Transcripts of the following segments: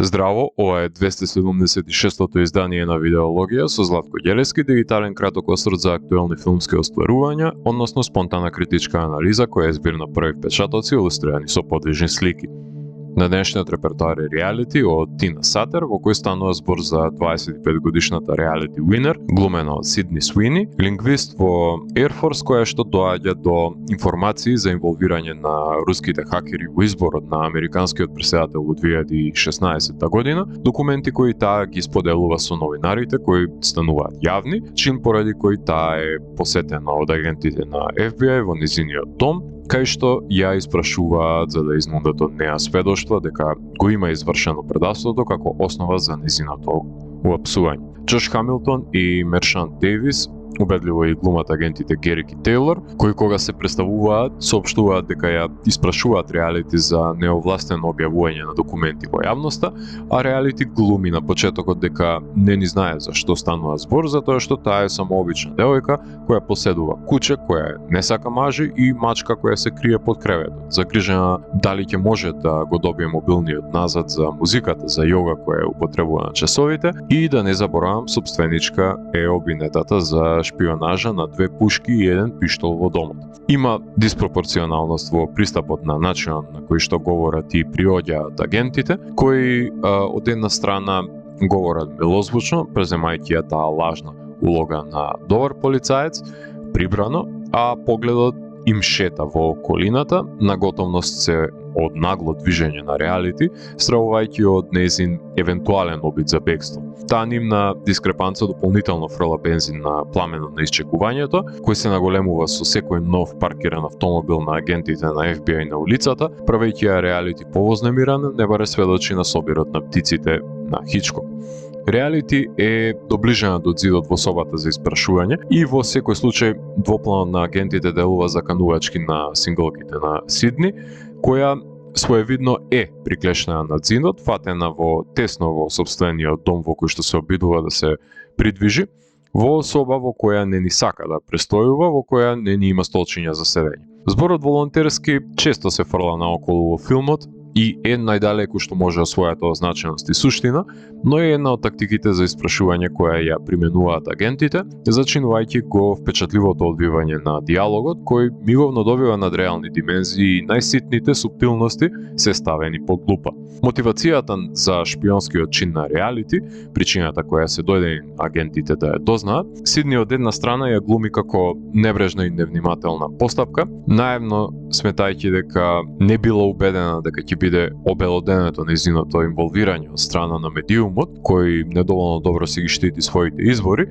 Здраво, ова е 276-тото издание на Видеологија со Златко Ѓелевски, дигитален краток осврт за актуелни филмски остварувања, односно спонтана критичка анализа која е збир на први впечатоци илустрирани со подвижни слики. На денешниот репертоар е реалити од Тина Сатер, во кој станува збор за 25-годишната реалити уинер, глумена од Сидни Суини, лингвист во Air Force која што доаѓа до информации за инволвирање на руските хакери во изборот на американскиот претседател во 2016 година, документи кои таа ги споделува со новинарите кои стануваат јавни, чин поради кој таа е посетена од агентите на FBI во низиниот дом, кај што ја испрашуваат за да изнудат од неа сведоштва дека го има извршено предавството како основа за низиното уапсување. Джош Хамилтон и Мершан Дейвис, убедливо и глумат агентите Герик и Тейлор, кои кога се представуваат, соопштуваат дека ја испрашуваат реалити за неовластено објавување на документи во јавноста, а реалити глуми на почетокот дека не ни знае за што станува збор, затоа што таа е само обична девојка која поседува куче, која не сака мажи и мачка која се крие под креветот, загрижена дали ќе може да го добие мобилниот назад за музиката за јога која употребува на часовите и да не заборавам собственичка е обвинетата за шпионажа на 2 пушки и 1 пиштол во домот. Има диспропорционалност во пристапот на начинот на кој што говорат и приоѓаат агентите, кои од една страна говорат милозвучно, преземајќи ја таа лажна улога на добар полицаец, прибрано, а погледот им шета во околината, на готовност се од нагло движење на реалити, стравувајќи од нејзин евентуален обид за бегство. Таа нивна дискрепанца дополнително фрла бензин на пламенот на исчекувањето, кој се наголемува со секој нов паркиран автомобил на агентите на FBI на улицата, правејќи ја реалити повознемирана, не баре сведочи на собирот на птиците на Хичкок. Реалити е доближена до зидот во собата за испрашување и во секој случај двопланот на агентите делува заканувачки на синглките на Сидни, која своевидно е приклечена над зидот, фатена во тесно во сопствениот дом во кој што се обидува да се придвижи, во соба во која не ни сака да престојува, во која не ни има столчиња за седење. Зборот волонтерски често се фрла наоколу во филмот, и е најдалеку што може од својата означеност и суштина, но е една од тактиките за испрашување која ја применуваат агентите, зачинувајќи го впечатливото одбивање на диалогот, кој миговно добива надреални димензии и најситните суптилности се ставени под лупа. Мотивацијата за шпионскиот чин на реалити, причината која се дојде агентите да ја дознаат, Сидни од една страна ја глуми како небрежна и невнимателна постапка, наивно сметајќи дека не била убедена дека ќе биде обелоденето нејзиното инволвирање од страна на медиумот, кој недоволно добро си ги штити своите избори,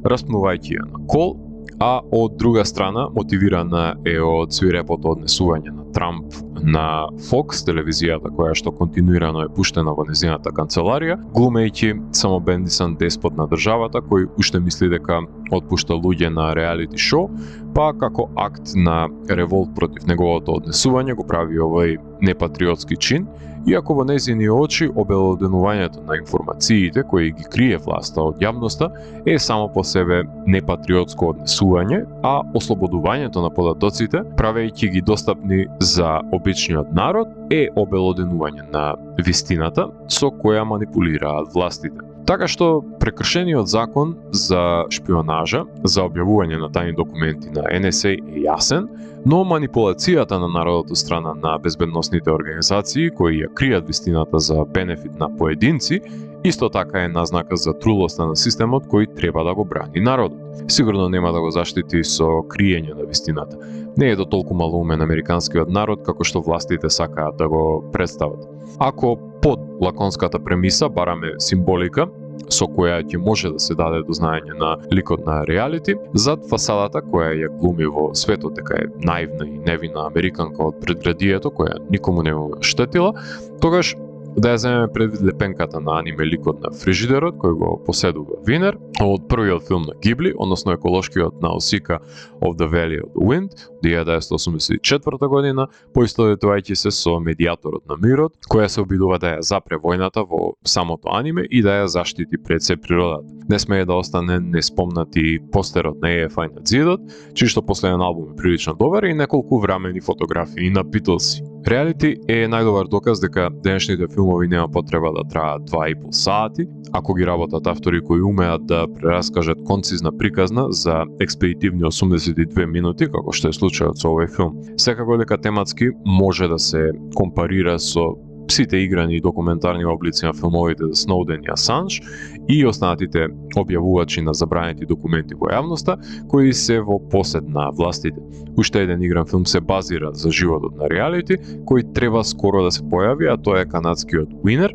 распнувајќи ја на кол, а од друга страна мотивирана е од свирепото однесување на Трамп на Fox, телевизијата која што континуирано е пуштена во незината канцеларија, глумејќи самобендисан деспот на државата кој уште мисли дека отпушта луѓе на реалити шоу, па како акт на револт против неговото однесување го прави овој непатриотски чин, иако во нејзини очи обелоденувањето на информациите кои ги крие власта од јавноста е само по себе непатриотско однесување, а ослободувањето на податоците, правејќи ги достапни за обичниот народ, е обелоденување на вистината со која манипулираат властите. Така што прекршениот закон за шпионажа, за објавување на тајни документи на NSA е јасен, но манипулацијата на народот од страна на безбедносните организации кои ја кријат вистината за бенефит на поединци, исто така е назнака за трулоста на системот кој треба да го брани народот. Сигурно нема да го заштити со криење на вистината. Не е до толку малоумен американскиот народ како што властите сакаат да го представат. Ако под лаконската премиса бараме символика со која ќе може да се даде до знаење на ликот на реалити, зад фасадата која ја глуми во светот дека е наивна и невина американка од предградието која никому не му штетила, тогаш да ја земеме предвид лепенката на аниме ликот на фрижидерот кој го поседува Винер од првиот филм на Гибли, односно еколошкиот Наусика of the Valley of the Wind од 1984 година, поистоветувајќи се со медијаторот на мирот, која се обидува да ја запре војната во самото аниме и да ја заштити пред се природата. Не смее да остане неспомнати постерот на EFI над зидот, чиј што последен албум е прилично добар и неколку врамени фотографии на Битлси. Реалити е најдобар доказ дека денешните филмови нема потреба да траат 2,5 сати, ако ги работат автори кои умеат да прераскажат концизна приказна за експедитивни 82 минути, како што е случајот со овој филм. Секако дека тематски може да се компарира со сите играни и документарни облици на филмовите за Сноуден и Асанж и останатите објавувачи на забранети документи во јавноста, кои се во посед на властите. Уште еден игран филм се базира за животот на реалити, кој треба скоро да се појави, а тоа е канадскиот Winner,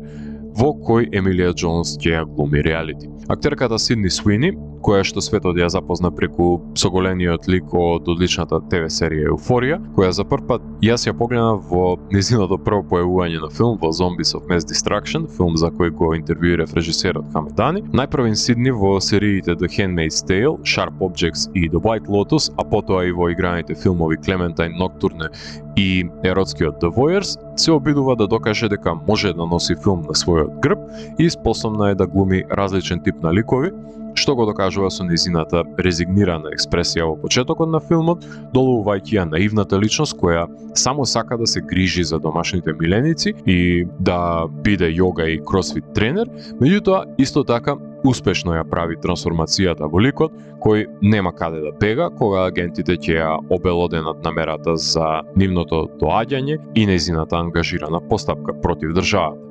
во кој Емилија Джонс ќе ја глуми реалити. Актерката Сидни Суини, која што светот ја запозна преку соголениот лик од одличната ТВ серија Еуфорија, која за прв пат јас ја погледнав во незиното прво појавување на филм во Zombies of Mass Destruction, филм за кој го интервјуирав режисерот Хамедани, најпрво Сидни во сериите The Handmaid's Tale, Sharp Objects и The White Lotus, а потоа и во играните филмови Clementine Nocturne и еротскиот The Voyeurs, се обидува да докаже дека може да носи филм на својот грб и способна е да глуми различен тип на ликови, што го докажува со незината резигнирана експресија во почетокот на филмот, доловувајќи ја наивната личност која само сака да се грижи за домашните миленици и да биде јога и кросфит тренер, меѓутоа исто така успешно ја прави трансформацијата во ликот, кој нема каде да бега кога агентите ќе ја обелоденат намерата за нивното доаѓање и незината ангажирана постапка против државата.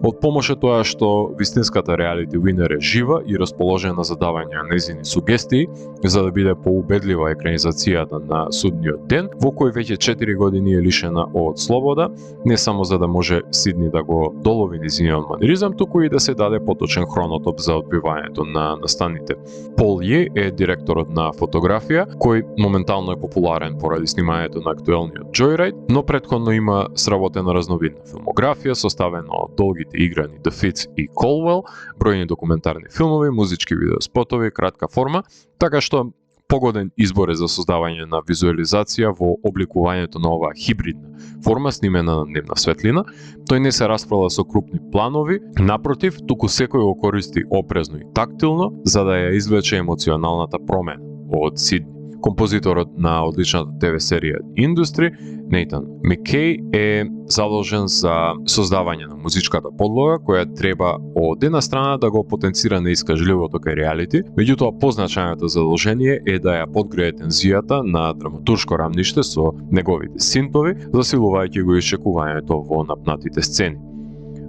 Од помош е тоа што вистинската реалити Winner е жива и расположена за давање на незини сугестии, за да биде поубедлива екранизацијата на Судниот ден, во кој веќе 4 години е лишена од слобода, не само за да може Сидни да го долови незиниот маниризам, туку и да се даде поточен хронотоп за одбивањето на настаните. Пол Је е директорот на фотографија, кој моментално е популарен поради снимањето на актуелниот Joyride, но претходно има сработена разновидна филмографија составена од долгите играни The Fits и Colwell, бројни документарни филмови, музички видеоспотови, кратка форма, така што погоден избор е за создавање на визуализација во обликувањето на оваа хибридна форма снимена на дневна светлина. Тој не се расправа со крупни планови, напротив, туку секој го користи опрезно и тактилно за да ја извлече емоционалната промена од Сидни. Композиторот на одличната ТВ серија Industry, Нейтан Маккей, е задолжен за создавање на музичката подлога, која треба од една страна да го потенцира неискажливото кај реалити, меѓутоа позначајното задолжение е да ја подгрее тензијата на драматуршко рамниште со неговите синтови, засилувајќи го исчекувањето во напнатите сцени.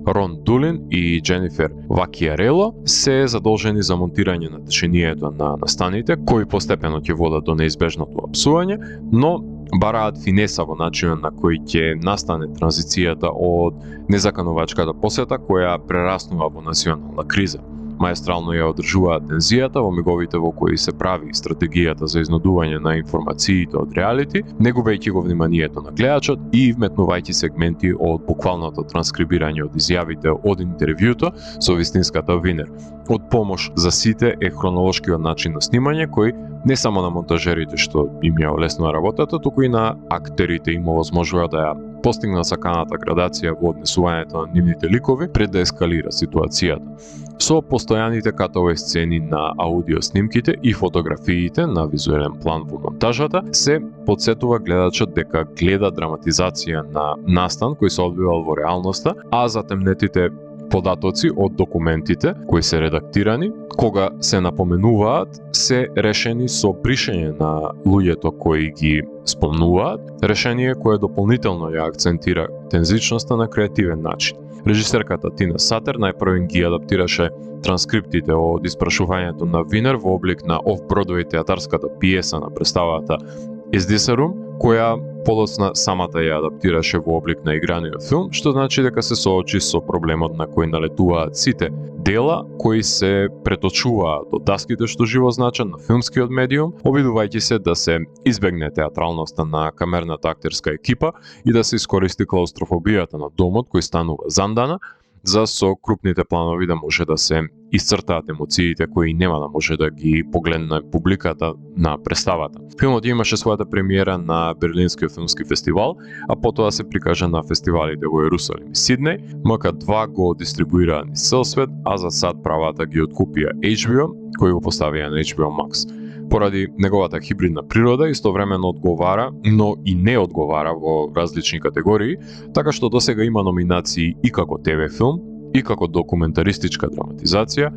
Рон Дулин и Дженифер Вакиарело се задолжени за монтирање на течението на настаните, кои постепено ќе водат до неизбежното апсување, но бараат финеса во начинот на кој ќе настане транзицијата од незаканувачката посета која прераснува во национална криза. Маестрално ја одржуваат тензијата во миговите во кои се прави стратегијата за изнудување на информациите од реалити, не губејќи го вниманието на гледачот и вметнувајќи сегменти од буквалното транскрибирање од изјавите од интервјуто со вистинската Winner. Од помош за сите е хронолошкиот начин на снимање кој не само на монтажерите што им ја олеснува работата, туку и на актерите им овозможува да ја постигнат саканата градација во однесувањето на нивните ликови пред да ескалира ситуацијата. Со постојаните катови сцени на аудио снимките и фотографиите на визуелен план во монтажата се подсетува гледачот дека гледа драматизација на настан кој се одвивал во реалноста, а затемнетите податоци од документите кои се редактирани, кога се напоменуваат, се решени со бришење на луѓето кои ги спомнуваат, решение кое дополнително ја акцентира тензичноста на креативен начин. Режисерката Тина Сатер најпрвен ги адаптираше транскриптите од испрашувањето на Winner во облик на оф-Бродвеј театарската пиеса на представата Is This a Room, која подоцна самата ја адаптираше во облик на играниот филм, што значи дека се соочи со проблемот на кој налетуваат сите дела кои се преточуваат од даските што живо значат на филмскиот медиум, обидувајќи се да се избегне театралноста на камерната актерска екипа и да се искористи клаустрофобијата на домот кој станува зандана, за со крупните планови да може да се исцртаат емоциите кои нема да може да ги погледне публиката на представата. Филмот имаше својата премиера на Берлинскиот филмски фестивал, а потоа се прикажа на фестивалите во Јерусалим и Сиднеј. МК2 го дистрибуира низ цел свет, а за сад правата ги откупија HBO, кои го поставија на HBO Max. Поради неговата хибридна природа истовремено одговара, но и не одговара во различни категории, така што досега има номинации и како ТВ филм, и како документаристичка драматизација,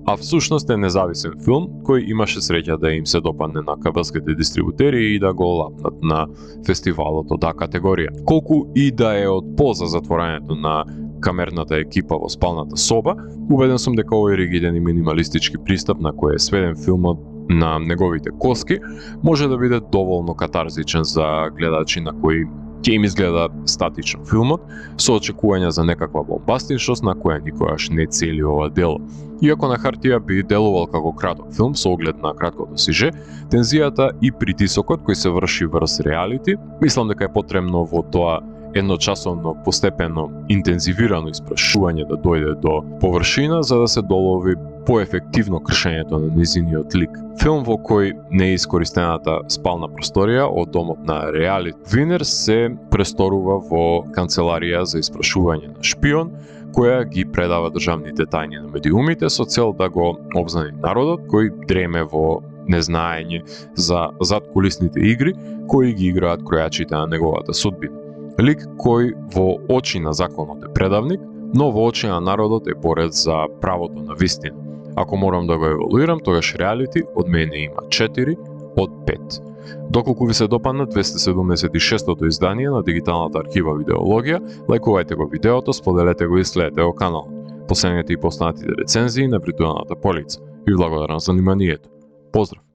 а всушност е независен филм кој имаше среќа да им се допадне на кабелските дистрибутери и да го лапнат на фестивалот од категорија. Колку и да е од полза затворањето на камерната екипа во спалната соба, убеден сум дека овој ригиден и минималистички пристап на кој е сведен филмот на неговите коски може да биде доволно катарзичен за гледачи на кои ќе им изгледа статично филмот, со очекувања за некаква бомбастичност на која никогаш не цели ова дело. Иако на хартија би делувал како краток филм со оглед на краткото сиже, тензијата и притисокот кој се врши врз реалити, мислам дека е потребно во тоа едночасовно постепено интензивирано испрашување да дојде до површина за да се долови поефективно кршењето на низиниот лик. Филм во кој не е искористената спална просторија од домот на реалити Винер се престорува во канцеларија за испрашување на шпион, која ги предава државните тајни на медиумите со цел да го обзнани народот кој дреме во незнаење за задкулисните игри кои ги играат кројачите на неговата судбина. Лик кој во очи на законот е предавник, но во очи на народот е борец за правото на вистина. Ако морам да го еволуирам, тогаш реалити од мене има 4 од 5. Доколку ви се допадна 276-тото издание на дигиталната архива Видеологија, лајкувајте го видеото, споделете го и следете го каналот. Последнете и поснатите рецензии на виртуелната полица. Ви благодарам за вниманието. Поздрав!